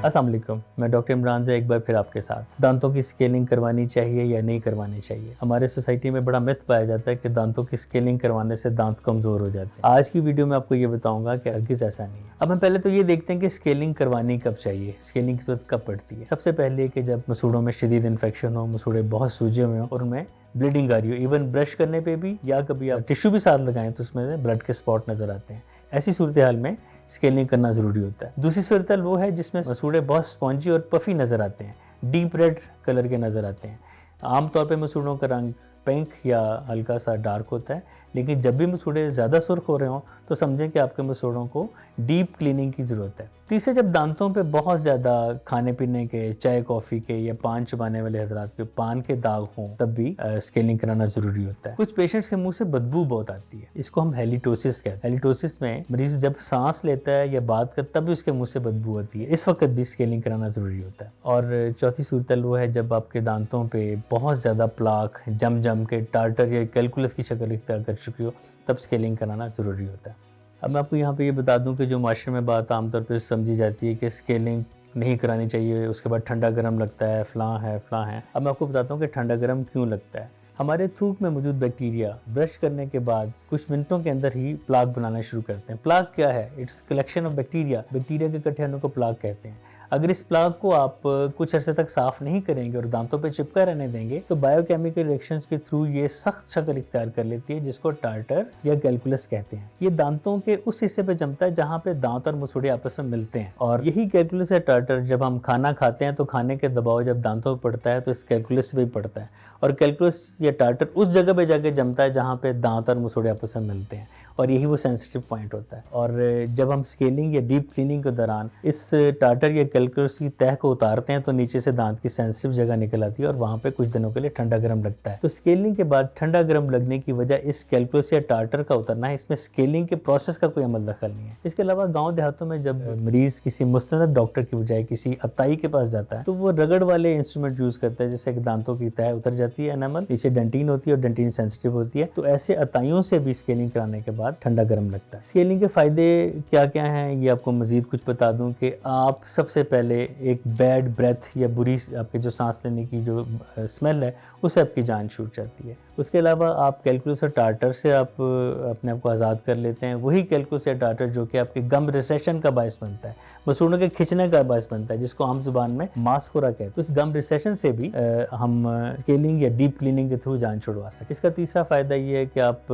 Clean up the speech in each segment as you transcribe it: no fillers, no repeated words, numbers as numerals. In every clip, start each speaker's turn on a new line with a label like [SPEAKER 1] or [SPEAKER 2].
[SPEAKER 1] अस्सलाम वालेकुम, मैं डॉक्टर इमरान से एक बार फिर आपके साथ। दांतों की स्केलिंग करवानी चाहिए या नहीं करवानी चाहिए? हमारे सोसाइटी में बड़ा मिथ पाया जाता है कि दांतों की स्केलिंग करवाने से दांत कमज़ोर हो जाते हैं। आज की वीडियो में आपको ये बताऊंगा कि हरगिज़ ऐसा नहीं है। अब हम पहले तो ये देखते हैं कि स्केलिंग करवानी कब चाहिए, स्केलिंग की जरूरत कब पड़ती है। सबसे पहले कि जब मसूड़ों में शदीद इन्फेक्शन हो, मसूड़े बहुत सूजे हुए हो और उनमें ब्लीडिंग आ रही हो, इवन ब्रश करने पे भी, या कभी आप टिश्यू भी साथ लगाएं तो उसमें ब्लड के स्पॉट नजर आते हैं। ऐसी सूरत हाल में स्केलिंग करना ज़रूरी होता है। दूसरी सूरत हाल वो है जिसमें मसूड़े बहुत स्पॉन्जी और पफी नज़र आते हैं, डीप रेड कलर के नज़र आते हैं। आमतौर पे मसूड़ों का रंग पिंक या हल्का सा डार्क होता है, लेकिन जब भी मसूड़े ज़्यादा सुर्ख हो रहे हों तो समझें कि आपके मसूड़ों को डीप क्लीनिंग की ज़रूरत है। तीसरे, जब दांतों पे बहुत ज़्यादा खाने पीने के, चाय कॉफ़ी के या पान चबाने वाले हजरात के पान के दाग हों तब भी स्केलिंग कराना ज़रूरी होता है। कुछ पेशेंट्स के मुंह से बदबू बहुत आती है, इसको हम हेलिटोसिस कहते हैं। हेलिटोसिस में मरीज़ जब सांस लेता है या बात करता तब भी उसके मुँह से बदबू आती है, इस वक्त भी स्केलिंग कराना ज़रूरी होता है। और चौथी सूरत वो है जब आपके दांतों पर बहुत ज़्यादा प्लाक जम के टार्टर या कैलकुलस की शक्ल इख्तियार कर चुकी हो, तब स्केलिंग कराना ज़रूरी होता है। अब मैं आपको यहाँ पे ये बता दूँ कि जो माशरे में बात आमतौर पे समझी जाती है कि स्केलिंग नहीं करानी चाहिए, उसके बाद ठंडा गर्म लगता है, फ़लाँ है। अब मैं आपको बताता हूँ कि ठंडा गर्म क्यों लगता है। हमारे थूक में मौजूद बैक्टीरिया ब्रश करने के बाद कुछ मिनटों के अंदर ही प्लाक बनाना शुरू करते हैं। प्लाक क्या है? इट्स कलेक्शन ऑफ बैक्टीरिया के इकट्ठे होने को प्लाक कहते हैं। अगर इस प्लाक को आप कुछ अरसे तक साफ नहीं करेंगे और दांतों पे चिपका रहने देंगे तो बायोकेमिकल रिएक्शंस के थ्रू ये सख्त शक्ल इख्तियार कर लेती है, जिसको टार्टर या कैलकुलस कहते हैं। ये दांतों के उस हिस्से पे जमता है जहाँ पे दांत और मसूड़े आपस में मिलते हैं, और यही कैलकुलस या टार्टर जब हम खाना खाते हैं तो खाने के दबाव जब दांतों पर पड़ता है तो इस कैलकुलस पे भी पड़ता है, और कैलकुलस या टार्टर उस जगह पे जाके जमता है जहाँ पे दांत और मसूड़े आपस में मिलते हैं, और यही वो सेंसिटिव पॉइंट होता है। और जब हम स्केलिंग या डीप क्लीनिंग के दौरान इस टार्टर या कैलकुलस की तह को उतारते हैं तो नीचे से दांत की सेंसिटिव जगह निकल आती है और वहाँ पे कुछ दिनों के लिए ठंडा गर्म लगता है। तो स्केलिंग के बाद ठंडा गर्म लगने की वजह इस कैलकुलस या टार्टर का उतरना है, इसमें स्केलिंग के प्रोसेस का कोई अमल दखल नहीं है। इसके अलावा गाँव देहातों में जब मरीज किसी मुस्तनद डॉक्टर की बजाय किसी अताई के पास जाता है तो वो रगड़ वाले इंस्ट्रूमेंट यूज करता है, जिससे दांतों की तह उतर जाती है, एनामल नीचे डेंटिन होती है और डेंटिन सेंसिटिव होती है। तो ऐसे अताइयों से भी स्केलिंग कराने के बाद ठंडा गर्म लगता है। स्केलिंग के फायदे क्या क्या हैं ये आपको मजीद कुछ बता दूं कि आप सबसे पहले एक बैड ब्रेथ या बुरी आपके जो सांस लेने की जो स्मेल है उससे आपकी जान छूट जाती है। उसके अलावा आप कैलकुलस और टार्टर से आप अपने आप को आज़ाद कर लेते हैं। वही कैलकुलस या टार्टर जो कि आपके गम रिसेशन का बायस बनता है, मसूड़ों के खिंचने का बायस बनता है, जिसको आम जुबान में मास्फोरा कहते हैं। तो इस गम रिसेशन से भी हम स्केलिंग या डीप क्लीनिंग के थ्रू जान छुड़वा सकते हैं। इसका तीसरा फायदा ये है कि आप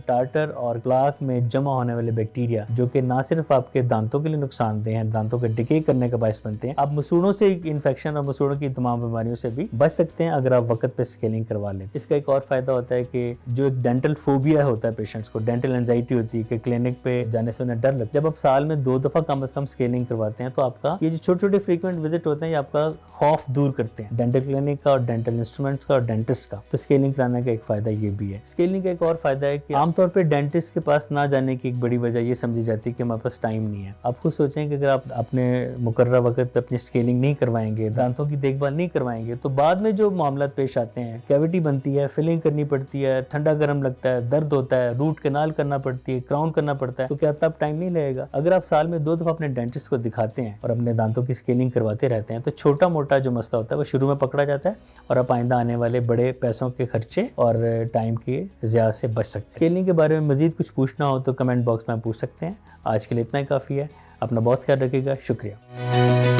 [SPEAKER 1] टार्टर और प्लाक में जमा होने वाले बैक्टीरिया जो कि ना सिर्फ आपके दांतों के लिए नुकसानदेह हैं, दांतों के डिके करने का बायस बनते हैं, आप मसूड़ों से इन्फेक्शन और मसूड़ों की तमाम बीमारियों से भी बच सकते हैं अगर आप वक्त पे स्केलिंग करवा लें। इसका एक और फायदा होता है कि जो एक डेंटल फोबिया होता है पेशेंट्स को, डेंटल एंजाइटी होती है कि क्लिनिक पे जाने से उन्हें डर लगता है, जब आप साल में 2 दफा कम से कम स्केलिंग करवाते हैं तो आपका ये जो छोटे छोटे फ्रीक्वेंट विजिट होते हैं ये आपका खौफ दूर करते हैं, डेंटल क्लिनिक का और डेंटल इंस्ट्रूमेंट्स का और डेंटिस्ट का। तो स्केलिंग कराने का एक फायदा ये भी है। स्केलिंग का एक और फायदा है कि आमतौर पर डेंटिस्ट के पास ना जाने की एक बड़ी वजह ये समझी जाती है कि हमारे पास टाइम नहीं है। आप खुद सोचें कि अगर आप अपने मुकर्रर वक्त पे अपनी स्केलिंग नहीं करवाएंगे, दांतों की देखभाल नहीं करवाएंगे, तो बाद में जो मामला पेश आते हैं, कैविटी बनती है, फिलिंग करनी पड़ती है, ठंडा गर्म लगता है, दर्द होता है, रूट कैनाल करना पड़ती है, क्राउन करना पड़ता है, तो क्या तब टाइम नहीं लगेगा? अगर आप साल में 2 दफा अपने डेंटिस्ट को दिखाते हैं और अपने दांतों की स्केलिंग करवाते रहते हैं तो छोटा मोटा जो मसला होता है वो शुरू में पकड़ा जाता है और आप आइंदा आने वाले बड़े पैसों के खर्चे और टाइम के ज़्यादा से बच सकते हैं। स्केलिंग के बारे में मजीद कुछ पूछना हो तो कमेंट बॉक्स में आप पूछ सकते हैं। आज के लिए इतना ही काफ़ी है। अपना बहुत ख्याल रखिएगा। शुक्रिया।